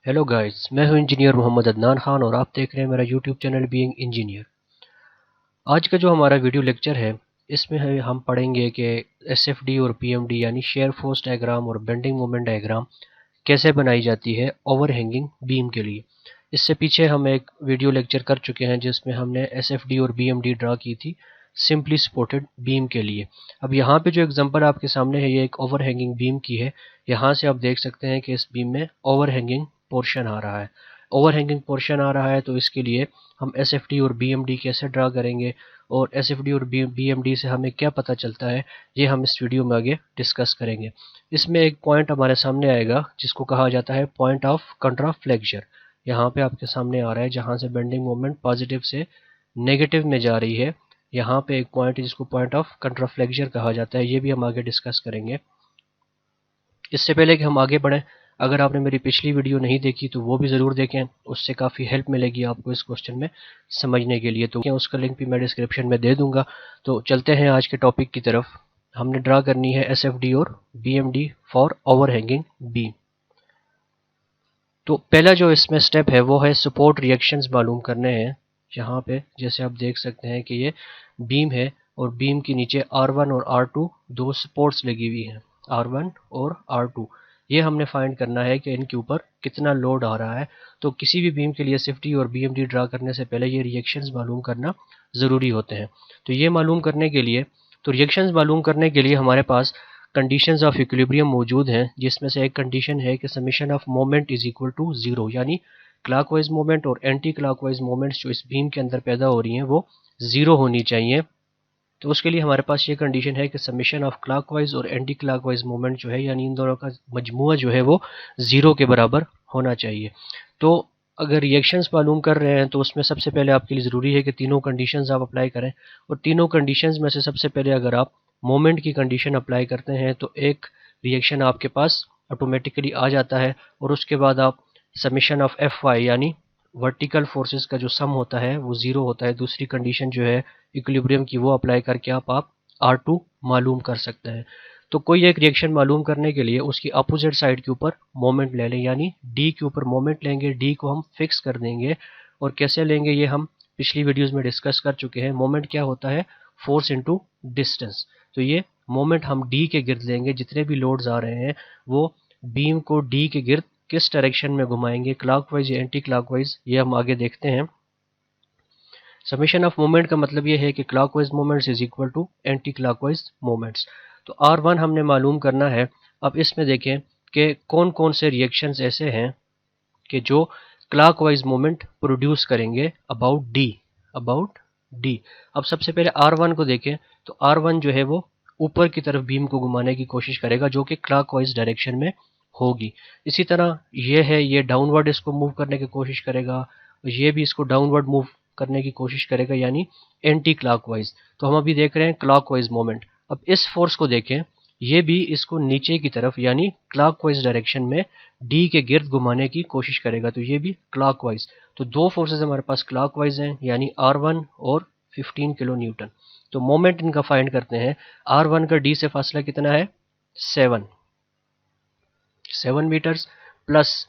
Hello guys, मैं हूं engineer Mohammad Adnan Khan और आप देख रहे हैं मेरा यूट्यूब चैनल बीइंग इंजीनियर। आज का जो हमारा वीडियो लेक्चर है इसमें हम पढ़ेंगे कि एसएफडी और पीएमडी यानी शेयर फोर्स डायग्राम और बेंडिंग मोमेंट डायग्राम कैसे बनाई जाती है ओवरहैंगिंग बीम के लिए। इससे पीछे हम एक वीडियो लेक्चर कर चुके हैं जिसमें हमने एसएफडी और बीएमडी ड्रा की थी सिंपली सपोर्टेड बीम के लिए। अब यहाँ पे जो एग्जांपल आपके सामने है ये एक ओवरहैंगिंग बीम की है। यहाँ से आप देख सकते हैं कि इस बीम में ओवरहैंगिंग पोर्शन आ रहा है। ओवरहैंगिंग पोर्शन आ रहा है तो इसके लिए हम एसएफडी और बीएमडी कैसे ड्रा करेंगे और एसएफडी और बीएमडी से हमें क्या पता चलता है, ये हम इस वीडियो में आगे डिस्कस करेंगे। इसमें एक पॉइंट हमारे सामने आएगा जिसको कहा जाता है पॉइंट ऑफ कंट्राफ्लेक्शन। यहाँ पे आपके सामने आ रहा है जहाँ से बेंडिंग मोमेंट पॉजिटिव से नेगेटिव में जा रही है। यहाँ पे एक पॉइंट है जिसको पॉइंट ऑफ कंट्राफ्लेक्शन कहा जाता है, ये भी हम आगे डिस्कस करेंगे। इससे पहले कि हम आगे बढ़ें, अगर आपने मेरी पिछली वीडियो नहीं देखी तो वो भी ज़रूर देखें, उससे काफ़ी हेल्प मिलेगी आपको इस क्वेश्चन में समझने के लिए। तो उसका लिंक भी मैं डिस्क्रिप्शन में दे दूंगा। तो चलते हैं आज के टॉपिक की तरफ। हमने ड्रा करनी है एसएफडी और बीएमडी फॉर ओवरहैंगिंग बीम। तो पहला जो इसमें स्टेप है वो है सपोर्ट रिएक्शंस मालूम करने हैं। यहाँ पे जैसे आप देख सकते हैं कि ये बीम है और बीम के नीचे R1 और R2 दो सपोर्ट्स लगी हुई हैं, R1 और R2। ये हमने फाइंड करना है कि इनके ऊपर कितना लोड आ रहा है। तो किसी भी बीम के लिए एसएफडी और बीएमडी ड्रा करने से पहले ये रिएक्शंस मालूम करना ज़रूरी होते हैं। तो ये मालूम करने के लिए रिएक्शंस मालूम करने के लिए हमारे पास कंडीशंस ऑफ इक्विलिब्रियम मौजूद हैं, जिसमें से एक कंडीशन है कि summation of moment is equal to zero, यानी क्लॉकवाइज मोमेंट और एंटी क्लॉकवाइज मोमेंट्स जो इस बीम के अंदर पैदा हो रही हैं वो जीरो होनी चाहिए। तो उसके लिए हमारे पास ये कंडीशन है कि समेशन ऑफ क्लॉकवाइज और एंटी क्लॉकवाइज मोमेंट जो है यानी इन दोनों का मजमुआ जो है वो जीरो के बराबर होना चाहिए। तो अगर रिएक्शंस मालूम कर रहे हैं तो उसमें सबसे पहले आपके लिए ज़रूरी है कि तीनों कंडीशंस आप अप्लाई करें। और तीनों कंडीशंस में से सबसे पहले अगर आप मोमेंट की कंडीशन अप्लाई करते हैं तो एक रिएक्शन आपके पास ऑटोमेटिकली आ जाता है और उसके बाद आप समेशन ऑफ एफ वाई यानी वर्टिकल फोर्सेस का जो सम होता है वो ज़ीरो होता है। दूसरी कंडीशन जो है इक्विलिब्रियम की वो अप्लाई करके आप R2 मालूम कर सकते हैं। तो कोई एक रिएक्शन मालूम करने के लिए उसकी अपोजिट साइड के ऊपर मोमेंट ले लें, यानी D के ऊपर मोमेंट लेंगे, D को हम फिक्स कर देंगे। और कैसे लेंगे ये हम पिछली वीडियोस में डिस्कस कर चुके हैं। मोमेंट क्या होता है? Force into distance. तो ये मोमेंट हम D के गिर्द लेंगे। जितने भी लोड्स आ रहे हैं वो बीम को D के गिर्द किस डायरेक्शन में घुमाएंगे, क्लॉकवाइज या एंटी क्लॉकवाइज, ये हम आगे देखते हैं। समेशन ऑफ मोमेंट का मतलब ये है कि clockwise moments is equal to anti clockwise moments. तो R1 हमने मालूम करना है। अब इसमें देखें कि कौन कौन से रिएक्शंस ऐसे हैं कि जो क्लॉकवाइज मोमेंट प्रोड्यूस करेंगे अबाउट डी। अब सबसे पहले R1 को देखें तो R1 जो है वो ऊपर की तरफ बीम को घुमाने की कोशिश करेगा जो कि क्लॉकवाइज डायरेक्शन में होगी। इसी तरह ये है, ये डाउनवर्ड इसको मूव करने की कोशिश करेगा, ये भी इसको डाउनवर्ड मूव करने की कोशिश करेगा यानी एंटी क्लॉकवाइज। तो हम अभी देख रहे हैं क्लॉकवाइज मोमेंट। अब इस फोर्स को देखें, ये भी इसको नीचे की तरफ यानी क्लॉकवाइज डायरेक्शन में डी के गिर्द घुमाने की कोशिश करेगा। तो ये भी क्लॉकवाइज। तो दो फोर्सेस हमारे पास क्लॉकवाइज हैं यानी R1 और 15 किलो न्यूटन। तो मोमेंट इनका फाइंड करते हैं। R1 का D से फासला कितना है? 7 मीटर्स प्लस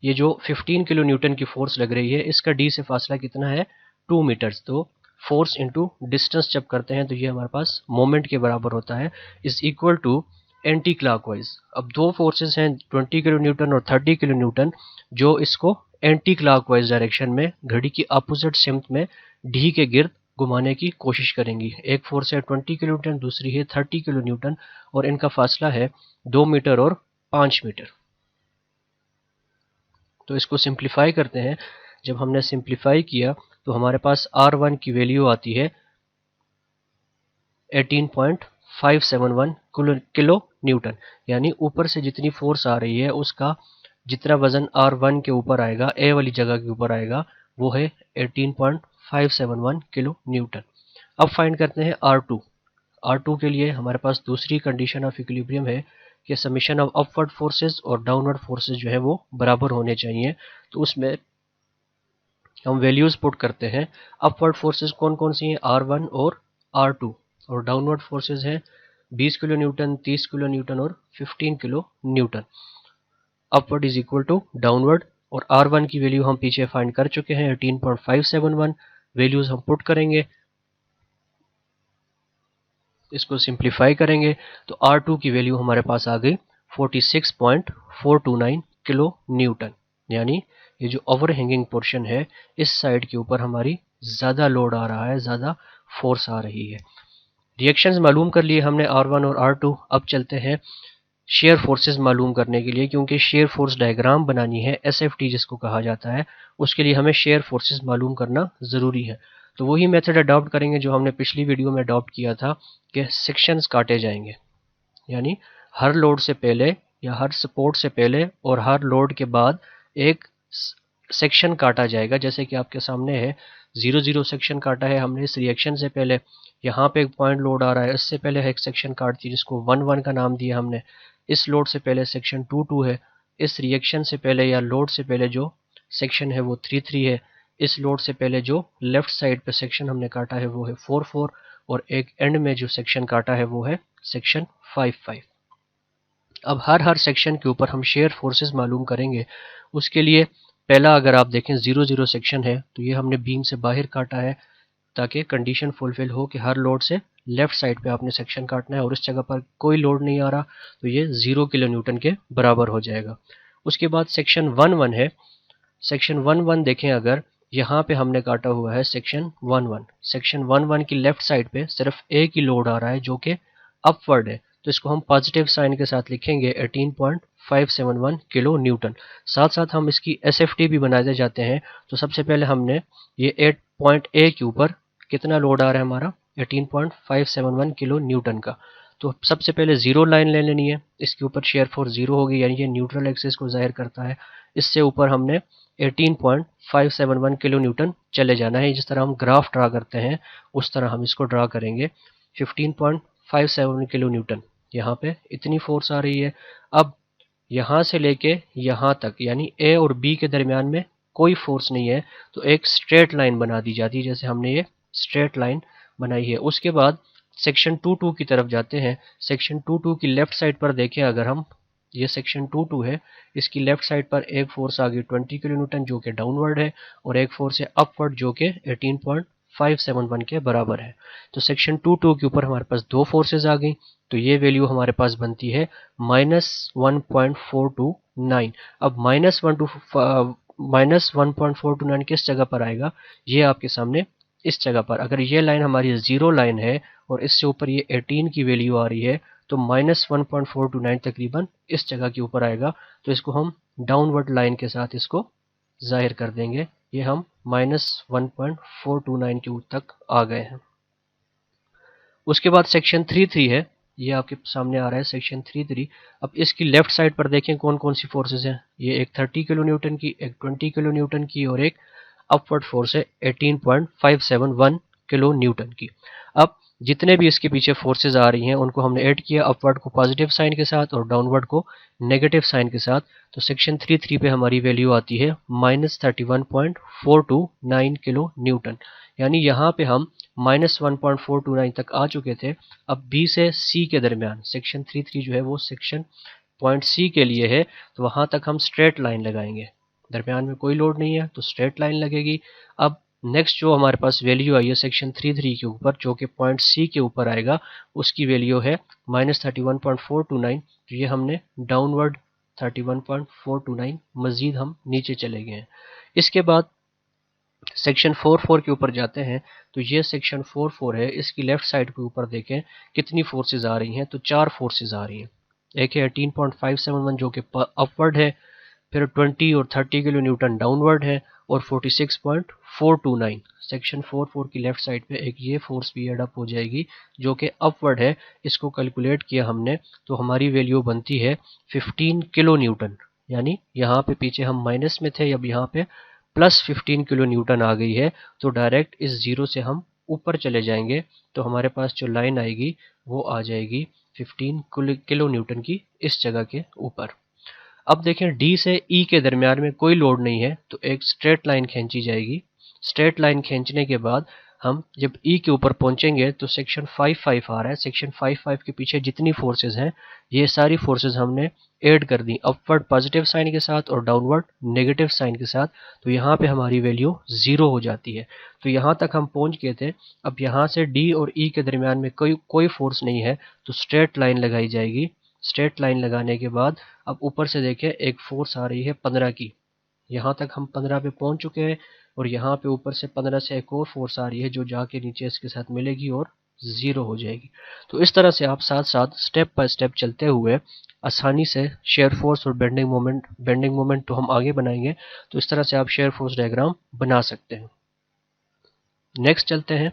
ये जो 15 किलो न्यूटन की फोर्स लग रही है इसका D से फासला कितना है? 2 मीटर्स। तो फोर्स इंटू डिस्टेंस जब करते हैं तो ये हमारे पास मोमेंट के बराबर होता है, is equal to anti clockwise. अब दो फोर्सेस हैं 20 किलो न्यूटन और 30 किलो न्यूटन जो इसको एंटी क्लॉकवाइज डायरेक्शन में घड़ी की अपोजिट सिमत में डी के गिर्द घुमाने की कोशिश करेंगी। एक फोर्स है 20 किलो न्यूटन, दूसरी है 30 किलो न्यूटन और इनका फासला है 2 मीटर और 5 मीटर। तो इसको सिंप्लीफाई करते हैं। जब हमने सिंप्लीफाई किया तो हमारे पास R1 की वैल्यू आती है 18.571 किलो न्यूटन, यानी ऊपर से जितनी फोर्स आ रही है उसका जितना वजन R1 के ऊपर आएगा, ए वाली जगह के ऊपर आएगा, वो है 18.571 किलो न्यूटन। अब फाइंड करते हैं R2। R2 के लिए हमारे पास दूसरी कंडीशन ऑफ इक्विलिब्रियम है कि समेशन ऑफ अपवर्ड फोर्सेस और डाउनवर्ड फोर्सेस जो है वो बराबर होने चाहिए। तो उसमें हम वैल्यूज पुट करते हैं। अपवर्ड फोर्सेस कौन कौन सी हैं? R1 और R2। और डाउनवर्ड फोर्सेस हैं 20 किलो न्यूटन, 30 किलो न्यूटन और 15 kilo newton. Upward is equal to downward और R1 की वैल्यू हम पीछे फाइंड कर चुके हैं 18.571। वैल्यूज हम पुट करेंगे, इसको सिंप्लीफाई करेंगे तो R2 की वैल्यू हमारे पास आ गई 46.429 किलो न्यूटन। यानी ये जो ओवर हैंगिंग पोर्शन है इस साइड के ऊपर हमारी ज़्यादा लोड आ रहा है, ज़्यादा फोर्स आ रही है। रिएक्शंस मालूम कर लिए हमने R1 और R2। अब चलते हैं शेयर फोर्सेस मालूम करने के लिए, क्योंकि शेयर फोर्स डायग्राम बनानी है, SFT जिसको कहा जाता है, उसके लिए हमें शेयर फोर्सेस मालूम करना ज़रूरी है। तो वही मेथड अडॉप्ट करेंगे जो हमने पिछली वीडियो में अडॉप्ट किया था कि सेक्शंस काटे जाएंगे। यानी हर लोड से पहले या हर सपोर्ट से पहले और हर लोड के बाद एक सेक्शन काटा जाएगा। जैसे कि आपके सामने है 0 सेक्शन काटा है हमने इस रिएक्शन से पहले। यहाँ पे एक पॉइंट लोड आ रहा है, इससे पहले एक सेक्शन काट दी जिसको 1 का नाम दिया हमने। इस लोड से पहले सेक्शन 2 है। इस रिएक्शन से पहले या लोड से पहले जो सेक्शन है वो 3 है। इस लोड से पहले जो लेफ्ट साइड पे सेक्शन हमने काटा है वो है 4 और एक एंड में जो सेक्शन काटा है वो है सेक्शन 5। अब हर सेक्शन के ऊपर हम शेयर फोर्सेस मालूम करेंगे। उसके लिए पहला अगर आप देखें 0 सेक्शन है तो ये हमने बीम से बाहर काटा है ताकि कंडीशन फुलफिल हो कि हर लोड से लेफ्ट साइड पे आपने सेक्शन काटना है और इस जगह पर कोई लोड नहीं आ रहा, तो ये 0 किलो न्यूटन के बराबर हो जाएगा। उसके बाद सेक्शन 1 है। सेक्शन 1 देखें, अगर यहाँ पे हमने काटा हुआ है सेक्शन 1 सेक्शन 1 की लेफ्ट साइड पे सिर्फ एक ही लोड आ रहा है जो कि अपवर्ड है, तो इसको हम पॉजिटिव साइन के साथ लिखेंगे 18.571 किलो न्यूटन। साथ साथ हम इसकी SFT भी बनाते जाते हैं। तो सबसे पहले हमने ये 8 पॉइंट ए के ऊपर कितना लोड आ रहा है हमारा 18.571 किलो न्यूटन का। तो सबसे पहले जीरो लाइन ले लेनी है, इसके ऊपर शेयर फोर्स जीरो होगी, यानी ये न्यूट्रल एक्सिस को जाहिर करता है। इससे ऊपर हमने 18.571 किलो न्यूटन चले जाना है। जिस तरह हम ग्राफ ड्रा करते हैं उस तरह हम इसको ड्रा करेंगे। 15.57 किलो न्यूटन यहाँ पे इतनी फोर्स आ रही है। अब यहाँ से लेके यहाँ तक यानी ए और बी के दरमियान में कोई फोर्स नहीं है, तो एक स्ट्रेट लाइन बना दी जाती है, जैसे हमने ये स्ट्रेट लाइन बनाई है। उसके बाद सेक्शन 2 की तरफ जाते हैं। सेक्शन 2 की लेफ्ट साइड पर देखें, अगर हम ये सेक्शन 2 है, इसकी लेफ्ट साइड पर एक फोर्स आ गई 20 किलो न्यूटन जो कि डाउनवर्ड है और एक फोर्स है अपवर्ड जो कि 18.571 के बराबर है। तो सेक्शन 2 के ऊपर हमारे पास दो फोर्सेज आ गई, तो ये वैल्यू हमारे पास बनती है -1.429। अब -1.429 किस जगह पर आएगा, ये आपके सामने इस जगह पर। अगर ये लाइन हमारी जीरो लाइन है और इससे ऊपर ये 18 की वैल्यू आ रही है तो -1.429 तकरीबन इस जगह के ऊपर आएगा। तो इसको हम डाउनवर्ड लाइन के साथ इसको जाहिर कर देंगे। ये हम -1.429 के ऊपर तक आ गए हैं। उसके बाद सेक्शन 3 है, ये आपके सामने आ रहा है सेक्शन 3। अब इसकी लेफ्ट साइड पर देखें कौन कौन सी फोर्सेस हैं। ये एक 30 किलो न्यूटन की, एक 20 किलो न्यूटन की और एक अपवर्ड फोर्स है 18.571 किलो न्यूटन की। अब जितने भी इसके पीछे फोर्सेस आ रही हैं उनको हमने ऐड किया, अपवर्ड को पॉजिटिव साइन के साथ और डाउनवर्ड को नेगेटिव साइन के साथ। तो सेक्शन 3 पे हमारी वैल्यू आती है -31.429 किलो न्यूटन। यानी यहाँ पे हम -1.429 तक आ चुके थे। अब बी से सी के दरमियान सेक्शन 3 जो है वो सेक्शन पॉइंट सी के लिए है, तो वहाँ तक हम स्ट्रेट लाइन लगाएंगे। दरमियान में कोई लोड नहीं है तो स्ट्रेट लाइन लगेगी। अब नेक्स्ट जो हमारे पास वैल्यू आई है सेक्शन 3 के ऊपर जो कि पॉइंट सी के ऊपर आएगा, उसकी वैल्यू है -31.429। तो ये हमने डाउनवर्ड 31.429 मजीद हम नीचे चले गए हैं। इसके बाद सेक्शन 4 के ऊपर जाते हैं। तो ये सेक्शन 4 है, इसकी लेफ्ट साइड के ऊपर देखें कितनी फोर्सेज आ रही हैं। तो 4 फोर्सेज आ रही हैं। एक है 18.571 जो कि अपवर्ड है, फिर 20 और 30 किलो न्यूटन डाउनवर्ड है और 46.429 सेक्शन 4 की लेफ्ट साइड पे एक ये फोर्स भी एड अप हो जाएगी जो कि अपवर्ड है। इसको कैलकुलेट किया हमने तो हमारी वैल्यू बनती है 15 किलो न्यूटन। यानी यहाँ पे पीछे हम माइनस में थे, अब यहाँ पे +15 किलो न्यूटन आ गई है। तो डायरेक्ट इस जीरो से हम ऊपर चले जाएंगे तो हमारे पास जो लाइन आएगी वो आ जाएगी 15 किलो न्यूटन की इस जगह के ऊपर। अब देखें डी से ई के दरमियान में कोई लोड नहीं है तो एक स्ट्रेट लाइन खींची जाएगी। स्ट्रेट लाइन खींचने के बाद हम जब ई के ऊपर पहुंचेंगे तो सेक्शन 5.5 आ रहा है। सेक्शन 5.5 के पीछे जितनी फोर्सेस हैं ये सारी फोर्सेस हमने ऐड कर दी अपवर्ड पॉजिटिव साइन के साथ और डाउनवर्ड नेगेटिव साइन के साथ। तो यहाँ पे हमारी वैल्यू 0 हो जाती है। तो यहाँ तक हम पहुँच गए थे। अब यहाँ से डी और ई के दरमियान में कोई फोर्स नहीं है तो स्ट्रेट लाइन लगाई जाएगी। स्ट्रेट लाइन लगाने के बाद अब ऊपर से देखें एक फोर्स आ रही है 15 की। यहाँ तक हम 15 पे पहुँच चुके हैं और यहाँ पे ऊपर से 15 से एक और फोर्स आ रही है जो जाके नीचे इसके साथ मिलेगी और 0 हो जाएगी। तो इस तरह से आप साथ साथ स्टेप बाय स्टेप चलते हुए आसानी से शेयर फोर्स और बेंडिंग मोमेंट तो हम आगे बनाएंगे। तो इस तरह से आप शेयर फोर्स डायग्राम बना सकते हैं। नेक्स्ट चलते हैं।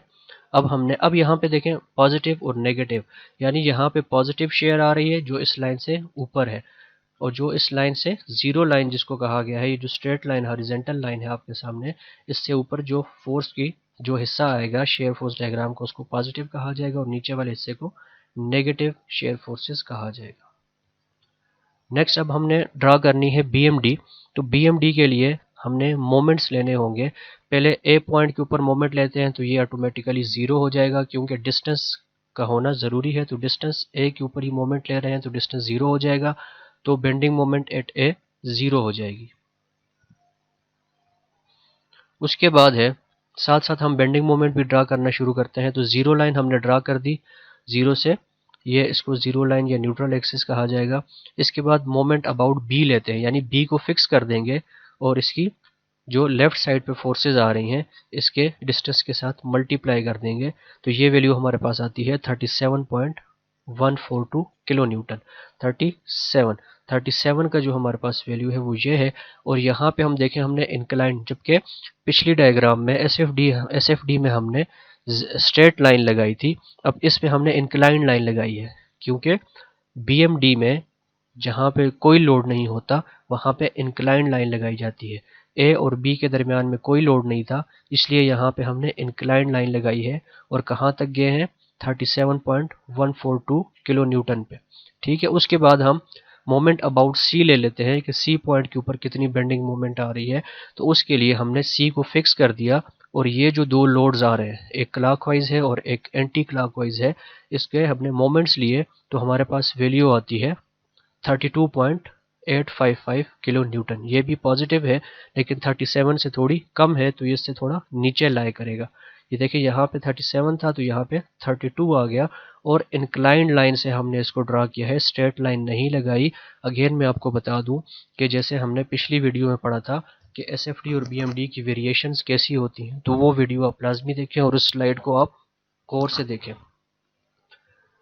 अब यहाँ पे देखें पॉजिटिव और नेगेटिव, यानी यहाँ पे पॉजिटिव शेयर आ रही है जो इस लाइन से ऊपर है और जो इस लाइन से जीरो लाइन जिसको कहा गया है, ये जो स्ट्रेट लाइन हॉरिजॉन्टल लाइन है आपके सामने, इससे ऊपर जो फोर्स की जो हिस्सा आएगा शेयर फोर्स डायग्राम को उसको पॉजिटिव कहा जाएगा और नीचे वाले हिस्से को नेगेटिव शेयर फोर्सेस कहा जाएगा। नेक्स्ट अब हमने ड्रा करनी है बीएमडी। तो बीएमडी के लिए हमने मोमेंट्स लेने होंगे। पहले ए पॉइंट के ऊपर मोमेंट लेते हैं तो ये ऑटोमेटिकली 0 हो जाएगा क्योंकि डिस्टेंस का होना ज़रूरी है। तो डिस्टेंस ए के ऊपर ही मोमेंट ले रहे हैं तो डिस्टेंस 0 हो जाएगा। तो बेंडिंग मोमेंट एट ए 0 हो जाएगी। उसके बाद है साथ साथ हम बेंडिंग मोमेंट भी ड्रा करना शुरू करते हैं। तो जीरो लाइन हमने ड्रा कर दी, जीरो से ये इसको जीरो लाइन या न्यूट्रल एक्सिस कहा जाएगा। इसके बाद मोमेंट अबाउट बी लेते हैं, यानी बी को फिक्स कर देंगे और इसकी जो लेफ्ट साइड पे फोर्सेस आ रही हैं इसके डिस्टेंस के साथ मल्टीप्लाई कर देंगे। तो ये वैल्यू हमारे पास आती है 37.142 किलो न्यूटन। 37 का जो हमारे पास वैल्यू है वो ये है। और यहाँ पे हम देखें हमने इंक्लाइन, जबकि पिछली डायग्राम में एसएफडी में हमने स्ट्रेट लाइन लगाई थी, अब इसमें हमने इंक्लाइन लाइन लगाई है क्योंकि बीएमडी में जहाँ पे कोई लोड नहीं होता वहाँ पे इंक्लाइन लाइन लगाई जाती है। ए और बी के दरमियान में कोई लोड नहीं था इसलिए यहाँ पे हमने इंक्लाइन लाइन लगाई है और कहाँ तक गए हैं 37.142 किलो न्यूटन पे। ठीक है, उसके बाद हम मोमेंट अबाउट सी ले लेते हैं कि सी पॉइंट के ऊपर कितनी बेंडिंग मोमेंट आ रही है। तो उसके लिए हमने सी को फिक्स कर दिया और ये जो दो लोड्स आ रहे हैं, एक क्लॉकवाइज है और एक एंटी क्लॉकवाइज है, इसके हमने मोमेंट्स लिए तो हमारे पास वैल्यू आती है 32.855 किलो न्यूटन। ये भी पॉजिटिव है लेकिन 37 से थोड़ी कम है तो ये इससे थोड़ा नीचे लाई करेगा। ये देखिए यहाँ पे 37 था तो यहाँ पे 32 आ गया और इंक्लाइंड लाइन से हमने इसको ड्रा किया है, स्ट्रेट लाइन नहीं लगाई। अगेन मैं आपको बता दूं कि जैसे हमने पिछली वीडियो में पढ़ा था कि एसएफडी और बीएमडी की वेरिएशंस कैसी होती हैं, तो वो वीडियो आप लाजमी देखें और उस स्लाइड को आप गौर से देखें।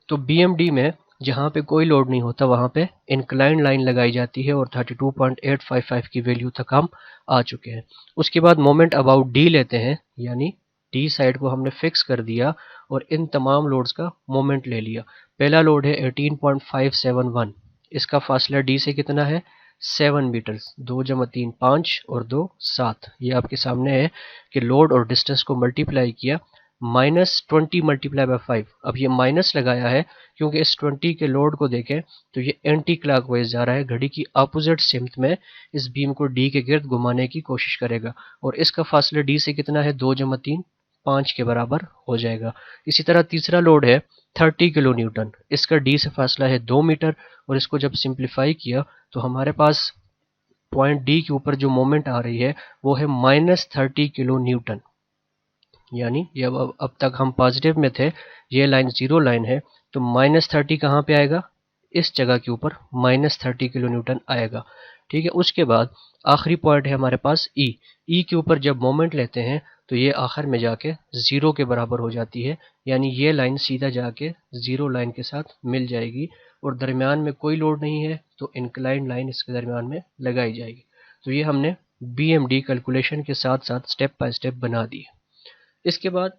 तो बीएमडी में जहाँ पे कोई लोड नहीं होता वहाँ पे इंक्लाइंड लाइन लगाई जाती है और 32.855 की वैल्यू तक हम आ चुके हैं। उसके बाद मोमेंट अबाउट डी लेते हैं, यानी डी साइड को हमने फिक्स कर दिया और इन तमाम लोड्स का मोमेंट ले लिया। पहला लोड है 18.571, इसका फासला डी से कितना है 7 मीटर्स। 2 + 3 5 और 2 7। ये आपके सामने है कि लोड और डिस्टेंस को मल्टीप्लाई किया, -20 × 5। अब ये माइनस लगाया है क्योंकि इस 20 के लोड को देखें तो ये एंटी क्लॉकवाइज जा रहा है, घड़ी की अपोजिट सिमत में इस बीम को डी के गिर्द घुमाने की कोशिश करेगा और इसका फासला डी से कितना है 2 + 3 5 के बराबर हो जाएगा। इसी तरह तीसरा लोड है 30 किलो न्यूटन, इसका डी से फासला है 2 मीटर और इसको जब सिंप्लीफाई किया तो हमारे पास पॉइंट डी के ऊपर जो मोमेंट आ रही है वो है -30 किलो न्यूटन। यानी ये अब तक हम पॉजिटिव में थे, ये लाइन जीरो लाइन है तो -30 कहाँ पे आएगा, इस जगह के ऊपर -30 किलो न्यूटन आएगा। ठीक है, उसके बाद आखिरी पॉइंट है हमारे पास ई के ऊपर जब मोमेंट लेते हैं तो ये आखिर में जाके 0 के बराबर हो जाती है, यानी ये लाइन सीधा जाके जीरो लाइन के साथ मिल जाएगी और दरमियान में कोई लोड नहीं है तो इंक्लाइंड लाइन इसके दरमियान में लगाई जाएगी। तो ये हमने बीएमडी कैलकुलेशन के साथ साथ स्टेप बाय स्टेप बना दी है। इसके बाद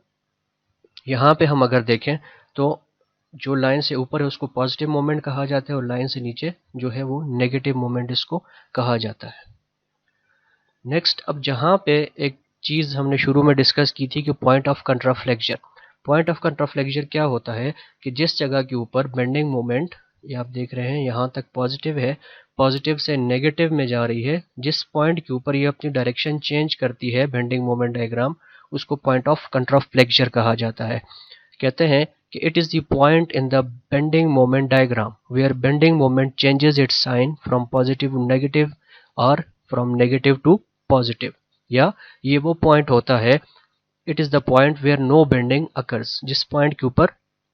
यहाँ पे हम अगर देखें तो जो लाइन से ऊपर है उसको पॉजिटिव मोमेंट कहा जाता है और लाइन से नीचे जो है वो नेगेटिव मोमेंट इसको कहा जाता है। नेक्स्ट, अब जहाँ पे एक चीज़ हमने शुरू में डिस्कस की थी कि पॉइंट ऑफ कंट्राफ्लेक्शन। पॉइंट ऑफ कंट्राफ्लेक्शन क्या होता है कि जिस जगह के ऊपर बेंडिंग मोमेंट, ये आप देख रहे हैं यहाँ तक पॉजिटिव है, पॉजिटिव से नेगेटिव में जा रही है, जिस पॉइंट के ऊपर ये अपनी डायरेक्शन चेंज करती है बेंडिंग मोमेंट डायग्राम, उसको पॉइंट ऑफ कंट्राफ्लेक्चर कहा जाता है। कहते हैं कि it is the point in the bending moment diagram where bending moment changes its sign from positive to negative और फ्रॉम नेगेटिव टू पॉजिटिव। या ये वो पॉइंट होता है, it is the point where no bending occurs, जिस point के ऊपर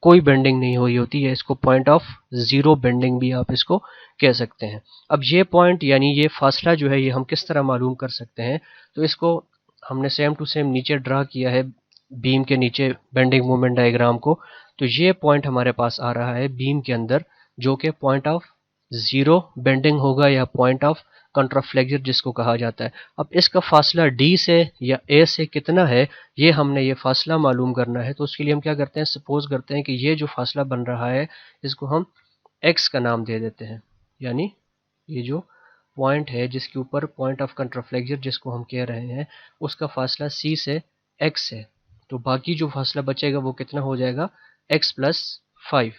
कोई बेंडिंग नहीं हुई होती है। इसको पॉइंट ऑफ ज़ीरो बेंडिंग भी आप इसको कह सकते हैं। अब ये पॉइंट यानी ये फासला जो है ये हम किस तरह मालूम कर सकते हैं, तो इसको हमने सेम टू सेम नीचे ड्रा किया है बीम के नीचे बेंडिंग मोमेंट डायग्राम को। तो ये पॉइंट हमारे पास आ रहा है बीम के अंदर जो कि पॉइंट ऑफ ज़ीरो बेंडिंग होगा या पॉइंट ऑफ कंट्राफ्लेक्चर जिसको कहा जाता है। अब इसका फासला डी से या ए से कितना है, ये हमने ये फासला मालूम करना है। तो उसके लिए हम क्या करते हैं, सपोज करते हैं कि ये जो फासला बन रहा है इसको हम एक्स का नाम दे देते हैं। यानी ये जो पॉइंट है जिसके ऊपर पॉइंट ऑफ कंट्राफ्लेक्चर जिसको हम कह रहे हैं उसका फासला सी से एक्स है। तो बाकी जो फासला बचेगा वो कितना हो जाएगा, एक्स प्लस 5।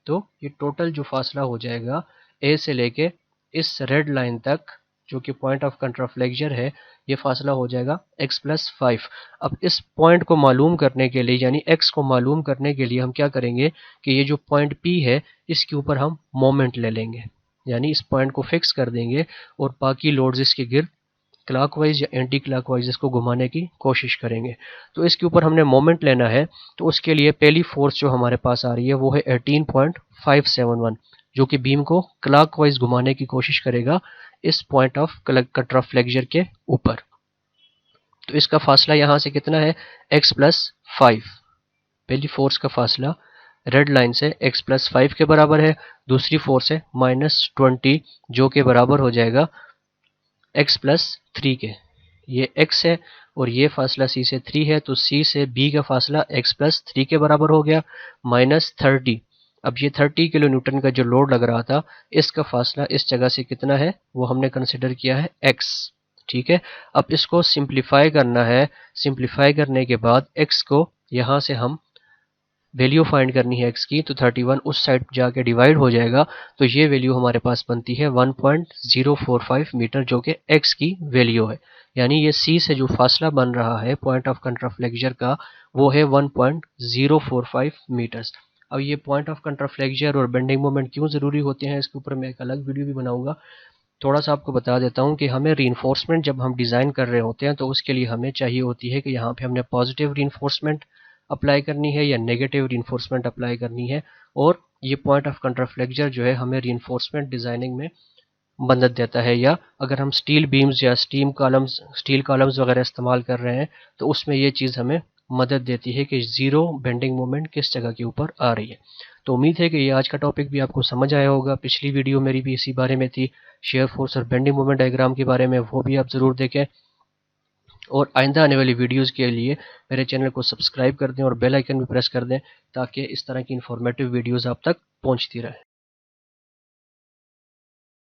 तो ये टोटल जो फासला हो जाएगा ए से लेके इस रेड लाइन तक जो कि पॉइंट ऑफ कंट्राफ्लेक्चर है, ये फासला हो जाएगा x प्लस 5। अब इस पॉइंट को मालूम करने के लिए यानी x को मालूम करने के लिए हम क्या करेंगे कि ये जो पॉइंट P है इसके ऊपर हम मोमेंट ले लेंगे, यानी इस पॉइंट को फिक्स कर देंगे और बाकी लोड्स इसके गिर्द क्लॉकवाइज या एंटी क्लॉकवाइज इसको घुमाने की कोशिश करेंगे। तो इसके ऊपर हमने मोमेंट लेना है, तो उसके लिए पहली फोर्स जो हमारे पास आ रही है वो है 18.571 जो कि बीम को क्लॉकवाइज घुमाने की कोशिश करेगा इस पॉइंट ऑफ कंट्राफ्लेक्चर के ऊपर। तो इसका फासला यहाँ से कितना है, x प्लस 5। पहली फोर्स का फासला रेड लाइन से x प्लस 5 के बराबर है। दूसरी फोर्स है -20 जो के बराबर हो जाएगा x प्लस 3 के। ये x है और ये फासला c से 3 है, तो c से b का फासला x प्लस 3 के बराबर हो गया -30। अब ये 30 किलो न्यूटन का जो लोड लग रहा था इसका फासला इस जगह से कितना है वो हमने कंसिडर किया है x। ठीक है, अब इसको सिंप्लीफाई करना है। सिंप्लीफाई करने के बाद x को यहाँ से हम वैल्यू फाइंड करनी है x की, तो 31 उस साइड जाके डिवाइड हो जाएगा, तो ये वैल्यू हमारे पास बनती है 1.045 मीटर जो कि x की वैल्यू है। यानी ये c से जो फासला बन रहा है पॉइंट ऑफ कंट्राफ्लेक्चर का वो है 1.045 मीटर्स। अब ये पॉइंट ऑफ कंट्राफ्लेक्चर और बेंडिंग मोमेंट क्यों ज़रूरी होते हैं इसके ऊपर मैं एक अलग वीडियो भी बनाऊंगा। थोड़ा सा आपको बता देता हूँ कि हमें रीइंफोर्समेंट जब हम डिज़ाइन कर रहे होते हैं तो उसके लिए हमें चाहिए होती है कि यहाँ पे हमने पॉजिटिव रीइंफोर्समेंट अप्लाई करनी है या नेगेटिव रीइंफोर्समेंट अप्लाई करनी है। और ये पॉइंट ऑफ कंट्राफ्लेक्चर जो है हमें रीइंफोर्समेंट डिज़ाइनिंग में मदद देता है। या अगर हम स्टील बीम्स या स्टील कॉलम्स वगैरह इस्तेमाल कर रहे हैं तो उसमें ये चीज़ हमें मदद देती है कि ज़ीरो बेंडिंग मोमेंट किस जगह के ऊपर आ रही है। तो उम्मीद है कि ये आज का टॉपिक भी आपको समझ आया होगा। पिछली वीडियो मेरी भी इसी बारे में थी, शेयर फोर्स और बेंडिंग मोमेंट डायग्राम के बारे में, वो भी आप ज़रूर देखें। और आइंदा आने वाली वीडियोस के लिए मेरे चैनल को सब्सक्राइब कर दें और बेल आइकन भी प्रेस कर दें ताकि इस तरह की इन्फॉर्मेटिव वीडियोस आप तक पहुंचती रहे।